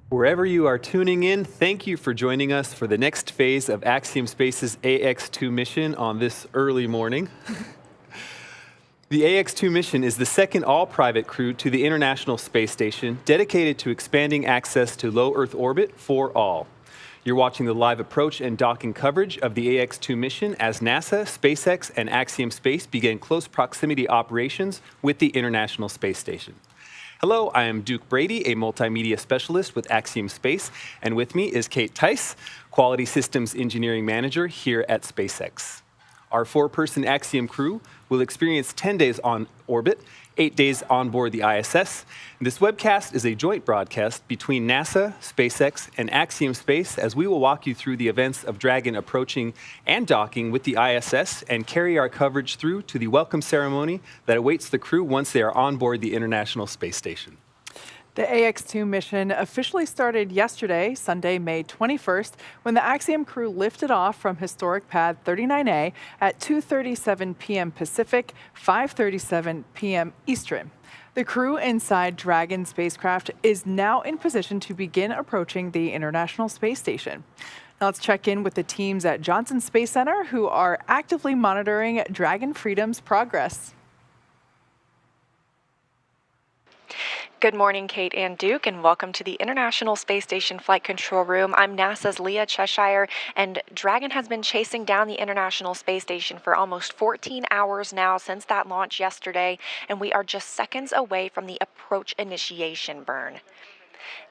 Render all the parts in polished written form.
Wherever you are tuning in, thank you for joining us for the next phase of Axiom Space's Ax-2 mission on this early morning. The Ax-2 mission is the second all-private crew to the International Space Station, dedicated to expanding access to low Earth orbit for all. You're watching the live approach and docking coverage of the Ax-2 mission as NASA, SpaceX, and Axiom Space begin close proximity operations with the International Space Station. Hello, I am Duke Brady, a multimedia specialist with Axiom Space, and with me is Kate Tice, Quality Systems Engineering Manager here at SpaceX. Our 4-person Axiom crew will experience 10 days on orbit, 8 days on board the ISS. This webcast is a joint broadcast between NASA, SpaceX, and Axiom Space, as we will walk you through the events of Dragon approaching and docking with the ISS and carry our coverage through to the welcome ceremony that awaits the crew once they are on board the International Space Station. The Ax-2 mission officially started yesterday, Sunday, May 21st, when the Axiom crew lifted off from historic pad 39A at 2:37 p.m. Pacific, 5:37 p.m. Eastern. The crew inside Dragon spacecraft is now in position to begin approaching the International Space Station. Now let's check in with the teams at Johnson Space Center who are actively monitoring Dragon Freedom's progress. Good morning, Kate and Duke, and welcome to the International Space Station Flight Control Room. I'm NASA's Leah Cheshire, and Dragon has been chasing down the International Space Station for almost 14 hours now since that launch yesterday, and we are just seconds away from the approach initiation burn.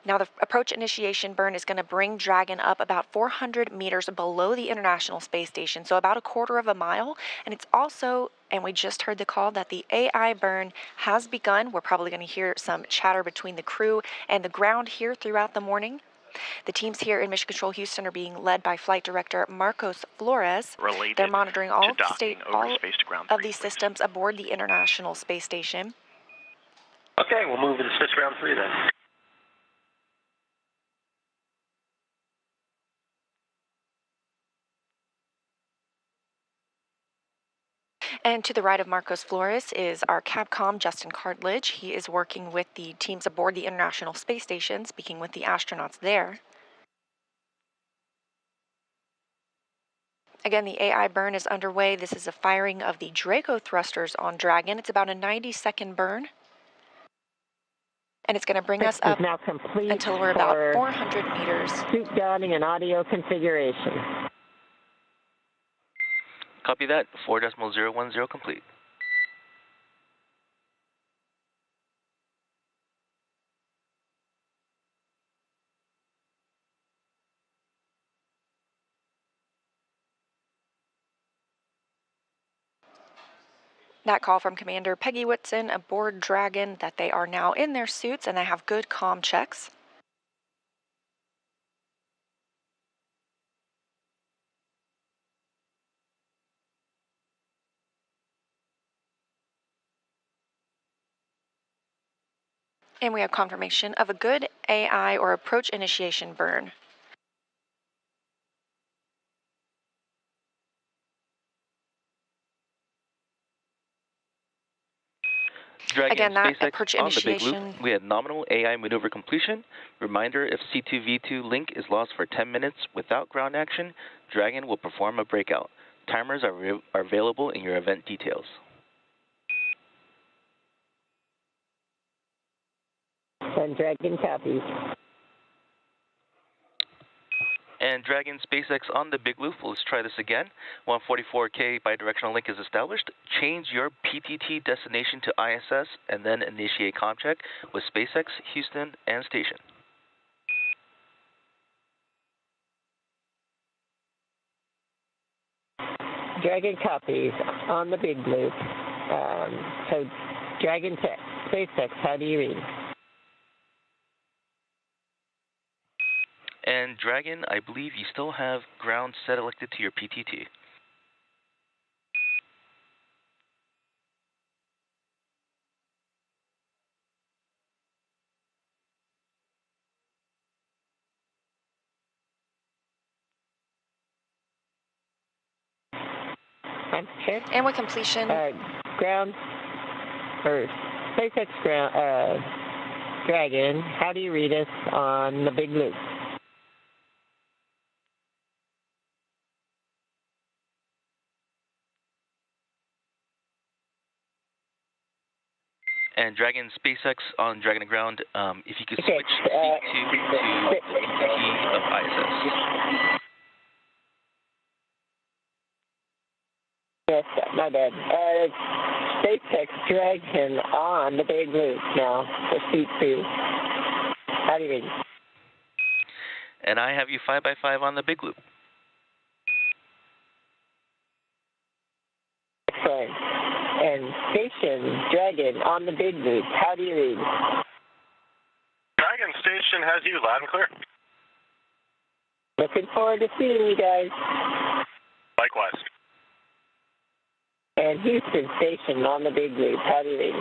Now, the approach initiation burn is going to bring Dragon up about 400 meters below the International Space Station, so about a quarter of a mile. And it's also, and we just heard the call, that the AI burn has begun. We're probably going to hear some chatter between the crew and the ground here throughout the morning. The teams here in Mission Control Houston are being led by Flight Director Marcos Flores. They're monitoring all of these systems aboard the International Space Station. Okay, we'll move into switch round 3 then. And to the right of Marcos Flores is our Capcom, Justin Cartledge. He is working with the teams aboard the International Space Station, speaking with the astronauts there. Again, the AI burn is underway. This is a firing of the Draco thrusters on Dragon. It's about a 90-second burn. And it's going to bring us up until we're about 400 meters. Suit guiding and audio configuration. Copy that. 4.010 complete. That call from Commander Peggy Whitson aboard Dragon that they are now in their suits and they have good comm checks. And we have confirmation of a good AI or approach initiation burn. Dragon Again, that SpaceX approach on the big initiation. loop. We had nominal AI maneuver completion. Reminder, if C2V2 link is lost for 10 minutes without ground action, Dragon will perform a breakout. Timers are available in your event details. And Dragon copies. And Dragon SpaceX on the big loop. Let's try this again. 144K bidirectional link is established. Change your PTT destination to ISS and then initiate comm check with SpaceX, Houston, and station. Dragon copies on the big loop. So Dragon Tech, SpaceX, how do you read? And Dragon, I believe you still have ground set elected to your PTT. Sure. And with completion, Ground, or SpaceX ground, Dragon, how do you read us on the big loop? And Dragon SpaceX on Dragon and Ground, if you could Okay, switch C2 to PTT of ISS. Yes, my bad. SpaceX Dragon on the big loop now for C2. How do you read? And I have you 5x5 on the big loop. Excellent. And Station Dragon on the big loop. How do you read? Dragon Station has you loud and clear. Looking forward to seeing you guys. Likewise. And Houston Station on the big loop. How do you read?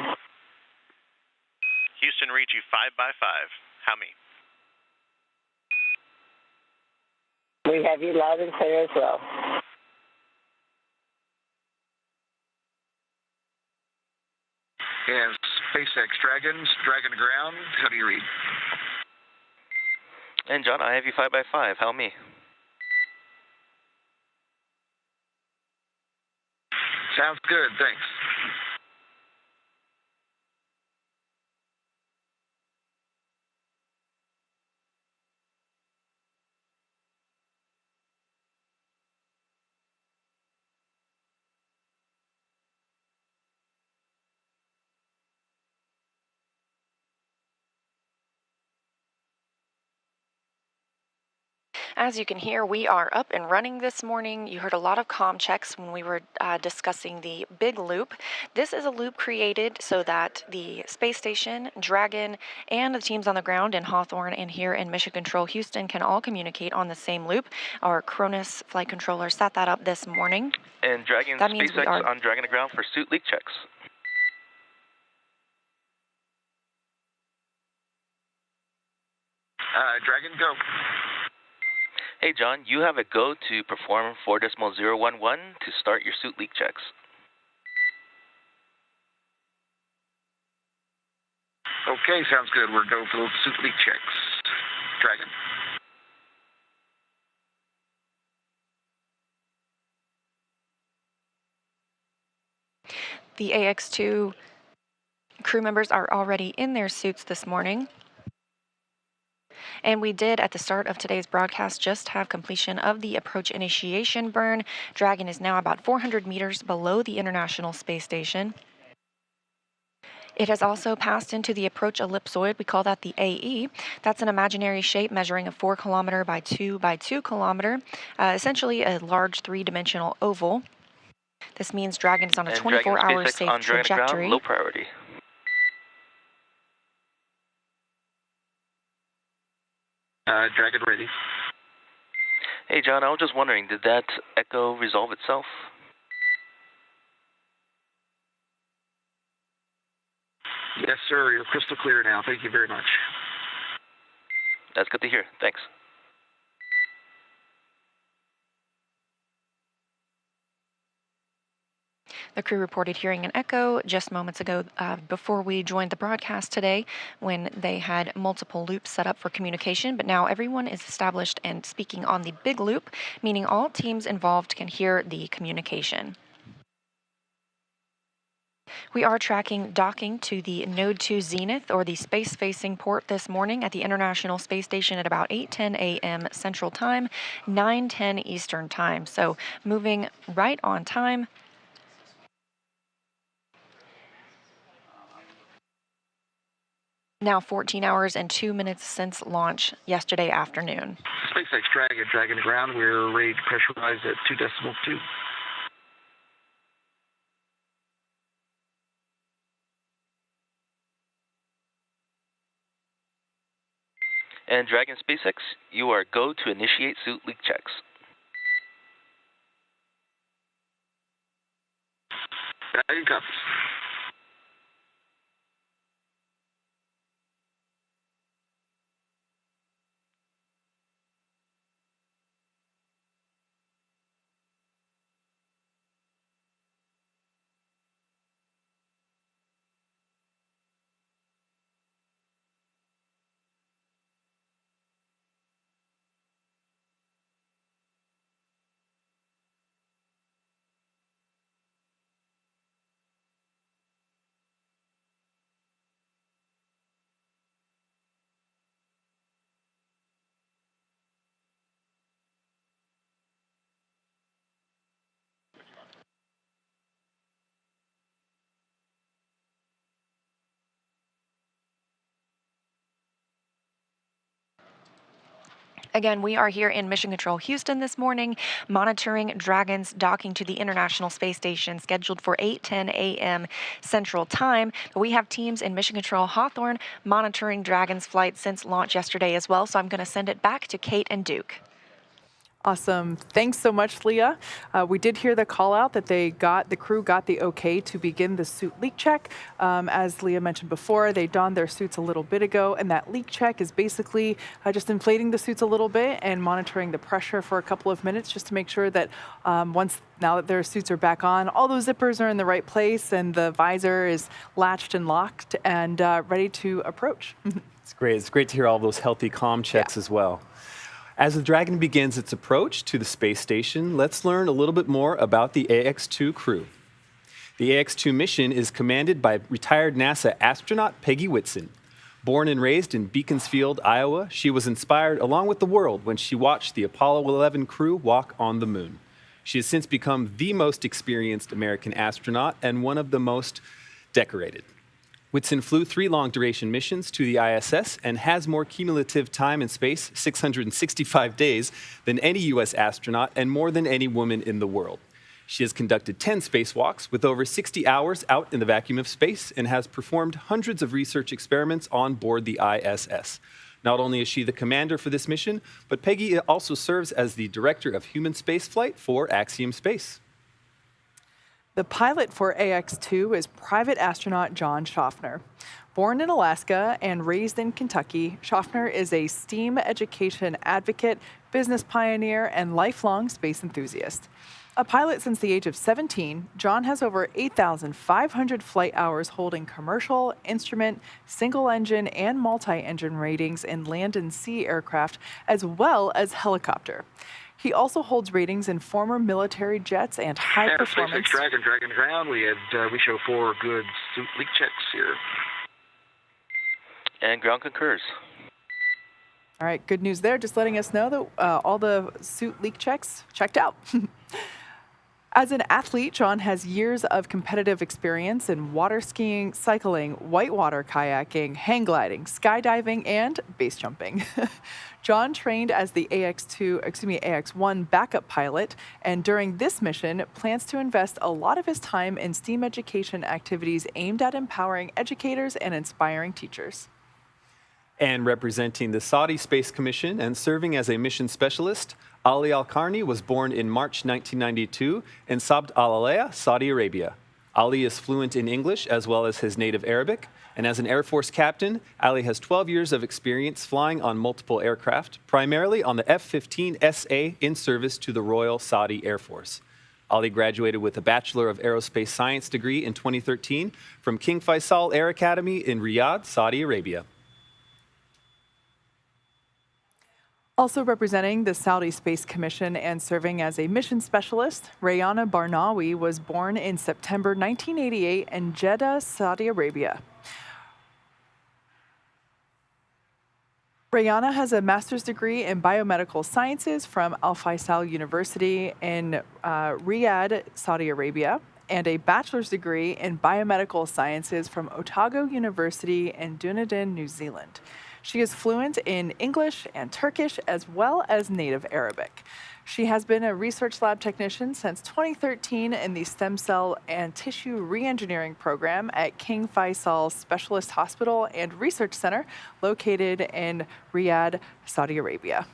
Houston, read you 5x5. How me? We have you loud and clear as well. And SpaceX Dragon Ground, how do you read? And John, I have you 5x5. How me? Sounds good, thanks. as you can hear, we are up and running this morning. You heard a lot of comm checks when we were discussing the big loop. This is a loop created so that the space station, Dragon, and the teams on the ground in Hawthorne and here in Mission Control Houston can all communicate on the same loop. Our Cronus flight controller set that up this morning. And Dragon SpaceX on Dragon to ground for suit leak checks. Dragon, go. Hey, John, you have a go to perform 4.011 to start your suit leak checks. Okay, sounds good. We're go for those suit leak checks. Dragon. The Ax-2 crew members are already in their suits this morning. And we did, at the start of today's broadcast, just have completion of the approach initiation burn. Dragon is now about 400 meters below the International Space Station. It has also passed into the approach ellipsoid. We call that the AE. That's an imaginary shape measuring a 4 kilometer by 2 by 2 kilometer, essentially a large 3-dimensional oval. This means Dragon is on a 24-hour safe trajectory. Low priority. Dragon ready. Hey, John, I was just wondering, did that echo resolve itself? Yes, sir. You're crystal clear now. Thank you very much. That's good to hear. Thanks. The crew reported hearing an echo just moments ago before we joined the broadcast today when they had multiple loops set up for communication, but now everyone is established and speaking on the big loop, meaning all teams involved can hear the communication. We are tracking docking to the Node 2 Zenith, or the space-facing port, this morning at the International Space Station at about 8:10 a.m. Central Time, 9:10 Eastern Time. So moving right on time. Now 14 hours and 2 minutes since launch yesterday afternoon. SpaceX Dragon to ground. We're ready to pressurize at 2.2. And Dragon SpaceX, you are go to initiate suit leak checks. Dragon copies. Again, we are here in Mission Control Houston this morning, monitoring Dragon's docking to the International Space Station, scheduled for 8:10 a.m. Central Time. But we have teams in Mission Control Hawthorne monitoring Dragon's flight since launch yesterday as well. So I'm going to send it back to Kate and Duke. Awesome. Thanks so much, Leah. We did hear the call out that the crew got the okay to begin the suit leak check. As Leah mentioned before, they donned their suits a little bit ago, and that leak check is basically just inflating the suits a little bit and monitoring the pressure for a couple of minutes just to make sure that now that their suits are back on, all those zippers are in the right place and the visor is latched and locked and ready to approach. It's great. It's great to hear all those healthy comm checks as well. As the Dragon begins its approach to the space station, let's learn a little bit more about the Ax-2 crew. The Ax-2 mission is commanded by retired NASA astronaut Peggy Whitson. Born and raised in Beaconsfield, Iowa, she was inspired along with the world when she watched the Apollo 11 crew walk on the moon. She has since become the most experienced American astronaut and one of the most decorated. Whitson flew 3 long-duration missions to the ISS and has more cumulative time in space, 665 days, than any U.S. astronaut and more than any woman in the world. She has conducted 10 spacewalks with over 60 hours out in the vacuum of space and has performed hundreds of research experiments on board the ISS. Not only is she the commander for this mission, but Peggy also serves as the director of human spaceflight for Axiom Space. The pilot for Ax-2 is private astronaut John Schaffner. Born in Alaska and raised in Kentucky, Schaffner is a STEAM education advocate, business pioneer, and lifelong space enthusiast. A pilot since the age of 17, John has over 8,500 flight hours holding commercial, instrument, single-engine, and multi-engine ratings in land and sea aircraft, as well as helicopter. He also holds ratings in former military jets and high-performance... SpaceX Dragon ground. We show 4 good suit leak checks here. And ground concurs. All right, good news there. Just letting us know that all the suit leak checks checked out. As an athlete, John has years of competitive experience in water skiing, cycling, whitewater kayaking, hang gliding, skydiving, and base jumping. John trained as the Ax-1 backup pilot, and during this mission, plans to invest a lot of his time in STEAM education activities aimed at empowering educators and inspiring teachers. And representing the Saudi Space Commission and serving as a mission specialist, Ali Al-Karni was born in March 1992 in Sabd al-Alaya, Saudi Arabia. Ali is fluent in English as well as his native Arabic, and as an Air Force captain, Ali has 12 years of experience flying on multiple aircraft, primarily on the F-15SA in service to the Royal Saudi Air Force. Ali graduated with a Bachelor of Aerospace Science degree in 2013 from King Faisal Air Academy in Riyadh, Saudi Arabia. Also representing the Saudi Space Commission and serving as a mission specialist, Rayana Barnawi was born in September 1988 in Jeddah, Saudi Arabia. Rayana has a master's degree in biomedical sciences from Al Faisal University in Riyadh, Saudi Arabia, and a bachelor's degree in biomedical sciences from Otago University in Dunedin, New Zealand. She is fluent in English and Turkish as well as native Arabic. She has been a research lab technician since 2013 in the Stem Cell and Tissue Reengineering Program at King Faisal Specialist Hospital and Research Center located in Riyadh, Saudi Arabia.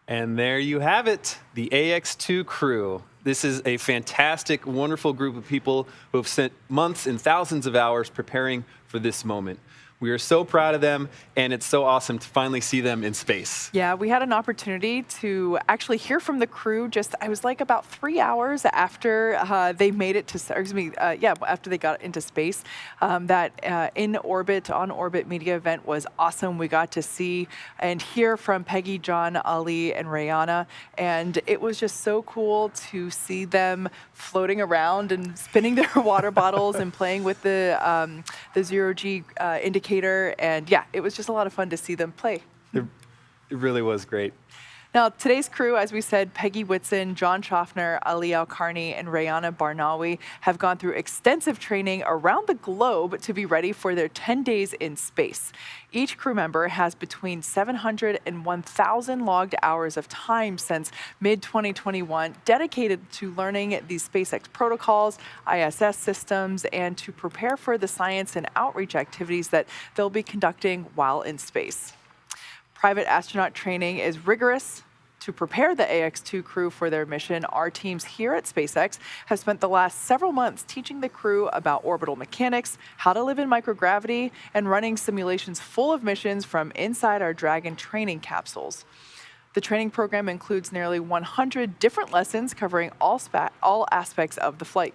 And there you have it, the Ax-2 crew. This is a fantastic, wonderful group of people who have spent months and thousands of hours preparing for this moment. We are so proud of them, and it's so awesome to finally see them in space. Yeah, we had an opportunity to actually hear from the crew I was like about 3 hours after they made it to, after they got into space. That on-orbit media event was awesome. We got to see and hear from Peggy, John, Ali, and Rayana, and it was just so cool to see them floating around and spinning their water bottles and playing with the zero-G indicator. And yeah, it was just a lot of fun to see them play. It really was great. Now, today's crew, as we said, Peggy Whitson, John Schaffner, Ali Al-Karni, and Rayana Barnawi have gone through extensive training around the globe to be ready for their 10 days in space. Each crew member has between 700 and 1,000 logged hours of time since mid-2021 dedicated to learning these SpaceX protocols, ISS systems, and to prepare for the science and outreach activities that they'll be conducting while in space. Private astronaut training is rigorous. To prepare the Ax-2 crew for their mission, our teams here at SpaceX have spent the last several months teaching the crew about orbital mechanics, how to live in microgravity, and running simulations full of missions from inside our Dragon training capsules. The training program includes nearly 100 different lessons covering all aspects of the flight.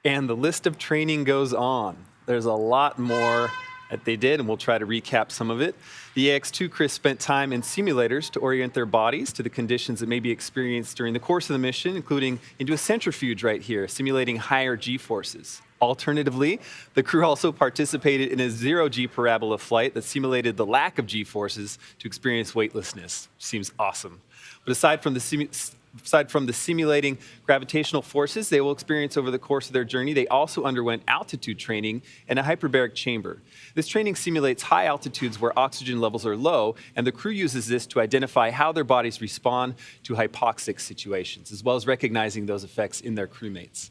And the list of training goes on. There's a lot more that they did, and we'll try to recap some of it. The Ax-2 crew spent time in simulators to orient their bodies to the conditions that may be experienced during the course of the mission, including into a centrifuge right here, simulating higher G-forces. Alternatively, the crew also participated in a zero-G parabola flight that simulated the lack of G-forces to experience weightlessness. Seems awesome. But aside from the simulating gravitational forces they will experience over the course of their journey, they also underwent altitude training in a hyperbaric chamber. This training simulates high altitudes where oxygen levels are low, and the crew uses this to identify how their bodies respond to hypoxic situations, as well as recognizing those effects in their crewmates.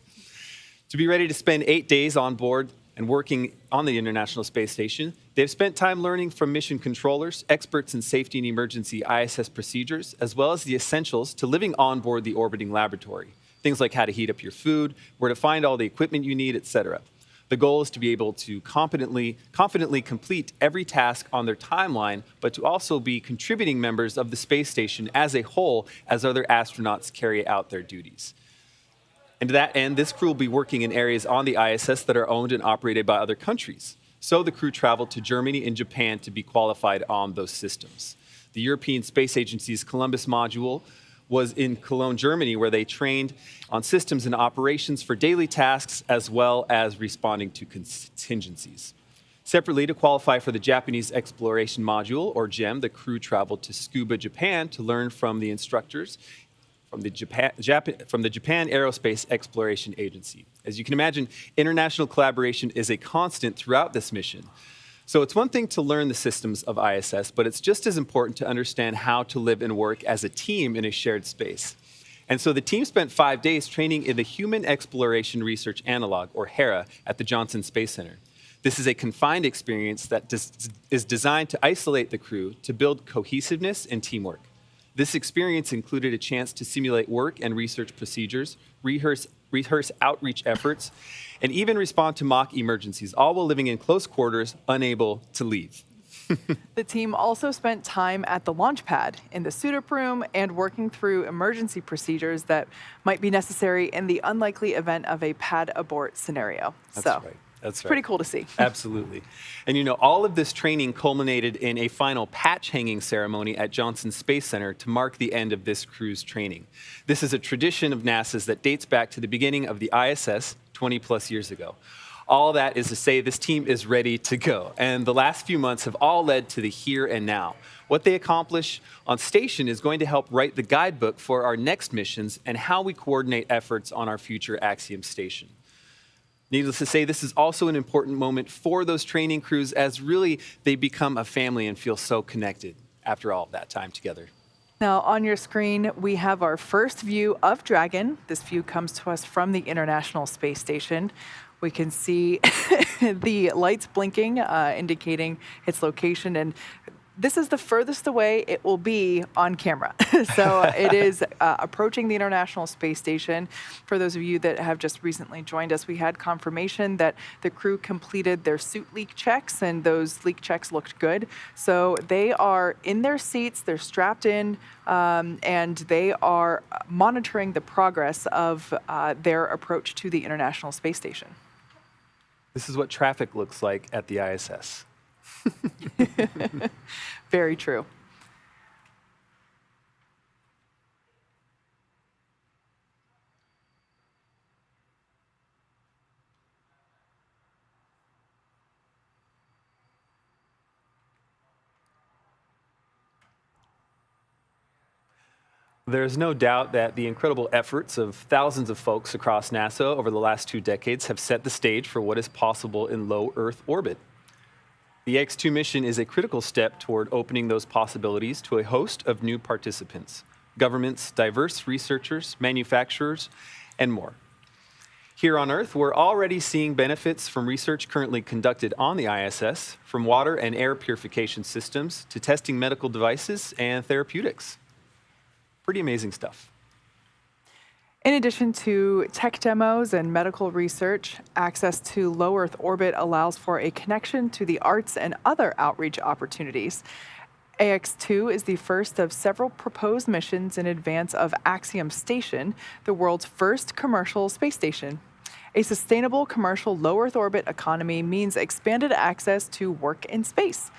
To be ready to spend 8 days on board and working on the International Space Station, they've spent time learning from mission controllers, experts in safety and emergency ISS procedures, as well as the essentials to living on board the orbiting laboratory. Things like how to heat up your food, where to find all the equipment you need, etc. The goal is to be able to confidently complete every task on their timeline, but to also be contributing members of the space station as a whole as other astronauts carry out their duties. And to that end, this crew will be working in areas on the ISS that are owned and operated by other countries. So the crew traveled to Germany and Japan to be qualified on those systems. The European Space Agency's Columbus module was in Cologne, Germany, where they trained on systems and operations for daily tasks as well as responding to contingencies. Separately, to qualify for the Japanese Exploration Module, or GEM, the crew traveled to Tsukuba, Japan to learn from the instructors from the Japan Aerospace Exploration Agency. As you can imagine, international collaboration is a constant throughout this mission. So it's one thing to learn the systems of ISS, but it's just as important to understand how to live and work as a team in a shared space. And so the team spent 5 days training in the Human Exploration Research Analog, or HERA, at the Johnson Space Center. This is a confined experience that is designed to isolate the crew to build cohesiveness and teamwork. This experience included a chance to simulate work and research procedures, rehearse outreach efforts, and even respond to mock emergencies, all while living in close quarters, unable to leave. The team also spent time at the launch pad, in the suit-up room, and working through emergency procedures that might be necessary in the unlikely event of a pad abort scenario. That's right. It's pretty cool to see. Absolutely. And you know, all of this training culminated in a final patch hanging ceremony at Johnson Space Center to mark the end of this crew's training. This is a tradition of NASA's that dates back to the beginning of the ISS 20 plus years ago. All that is to say this team is ready to go. And the last few months have all led to the here and now. What they accomplish on station is going to help write the guidebook for our next missions and how we coordinate efforts on our future Axiom station. Needless to say, this is also an important moment for those training crews as really they become a family and feel so connected after all of that time together. Now, on your screen, we have our first view of Dragon. This view comes to us from the International Space Station. We can see the lights blinking, indicating its location, and this is the furthest away it will be on camera. So it is approaching the International Space Station. For those of you that have just recently joined us, we had confirmation that the crew completed their suit leak checks, and those leak checks looked good. So they are in their seats, they're strapped in, and they are monitoring the progress of their approach to the International Space Station. This is what traffic looks like at the ISS. Very true. There's no doubt that the incredible efforts of thousands of folks across NASA over the last 2 decades have set the stage for what is possible in low Earth orbit. The Ax-2 mission is a critical step toward opening those possibilities to a host of new participants, governments, diverse researchers, manufacturers, and more. Here on Earth, we're already seeing benefits from research currently conducted on the ISS, from water and air purification systems to testing medical devices and therapeutics. Pretty amazing stuff. In addition to tech demos and medical research, access to low Earth orbit allows for a connection to the arts and other outreach opportunities. Ax-2 is the first of several proposed missions in advance of Axiom Station, the world's first commercial space station. A sustainable commercial low Earth orbit economy means expanded access to work in space.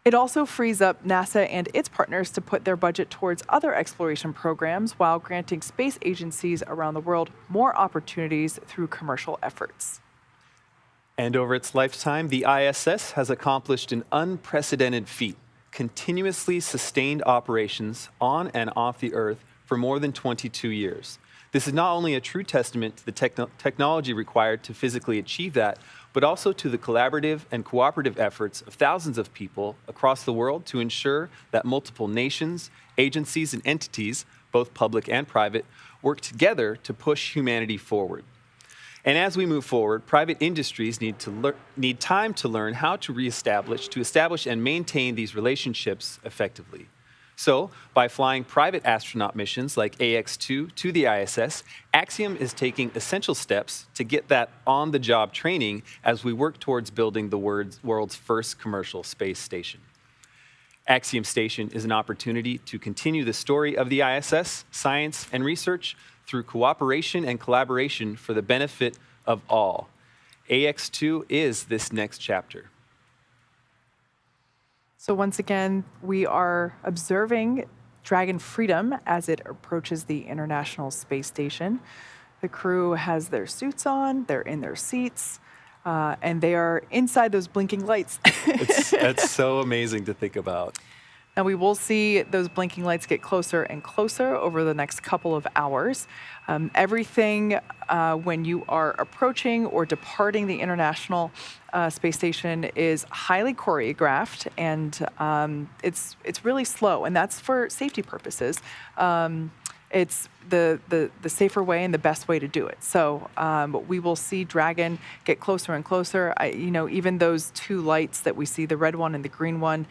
It also frees up NASA and its partners to put their budget towards other exploration programs while granting space agencies around the world more opportunities through commercial efforts. And over its lifetime, the ISS has accomplished an unprecedented feat, continuously sustained operations on and off the Earth for more than 22 years. This is not only a true testament to the technology required to physically achieve that, but also to the collaborative and cooperative efforts of thousands of people across the world to ensure that multiple nations, agencies, and entities, both public and private, work together to push humanity forward. And as we move forward, private industries need time to learn how to establish and maintain these relationships effectively. So, by flying private astronaut missions like Ax-2 to the ISS, Axiom is taking essential steps to get that on-the-job training as we work towards building the world's first commercial space station. Axiom Station is an opportunity to continue the story of the ISS, science, and research through cooperation and collaboration for the benefit of all. Ax-2 is this next chapter. So once again, we are observing Dragon Freedom as it approaches the International Space Station. The crew has their suits on, they're in their seats, and they are inside those blinking lights. That's so amazing to think about. And we will see those blinking lights get closer and closer over the next couple of hours. Everything when you are approaching or departing the International Space Station is highly choreographed, and it's really slow, and that's for safety purposes. It's the safer way and the best way to do it. So we will see Dragon get closer and closer. Even those two lights that we see, the red one and the green one,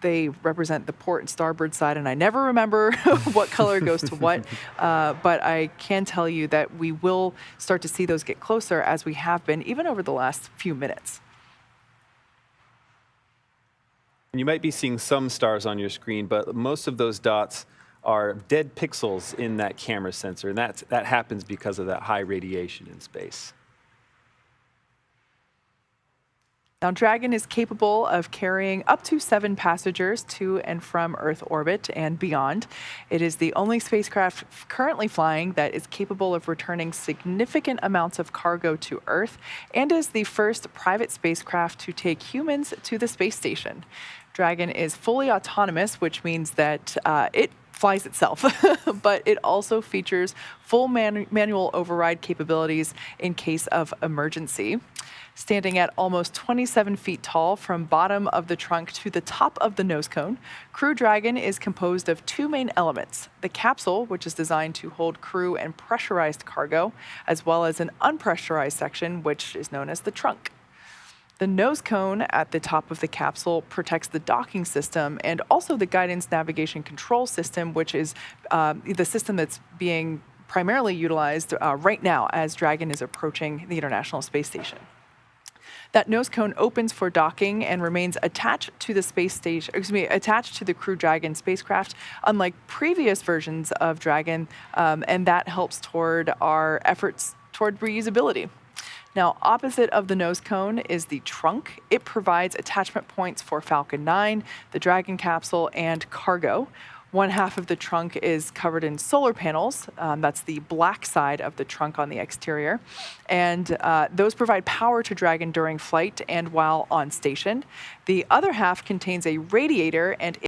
they represent the port and starboard side, and I never remember what color goes to what, but I can tell you that we will start to see those get closer as we have been, even over the last few minutes. You might be seeing some stars on your screen, but most of those dots are dead pixels in that camera sensor, and that happens because of that high radiation in space. Now, Dragon is capable of carrying up to 7 passengers to and from Earth orbit and beyond. It is the only spacecraft currently flying that is capable of returning significant amounts of cargo to Earth, and is the first private spacecraft to take humans to the space station. Dragon is fully autonomous, which means that it flies itself, but it also features full manual override capabilities in case of emergency. Standing at almost 27 feet tall from bottom of the trunk to the top of the nose cone, Crew Dragon is composed of two main elements: the capsule, which is designed to hold crew and pressurized cargo, as well as an unpressurized section, which is known as the trunk. The nose cone at the top of the capsule protects the docking system and also the guidance navigation control system, which is the system that's being primarily utilized right now as Dragon is approaching the International Space Station. That nose cone opens for docking and remains attached to the attached to the Crew Dragon spacecraft, unlike previous versions of Dragon, and that helps toward our efforts toward reusability. Now, opposite of the nose cone is the trunk. It provides attachment points for Falcon 9, the Dragon capsule, and cargo. One half of the trunk is covered in solar panels. That's the black side of the trunk on the exterior. And those provide power to Dragon during flight and while on station. The other half contains a radiator and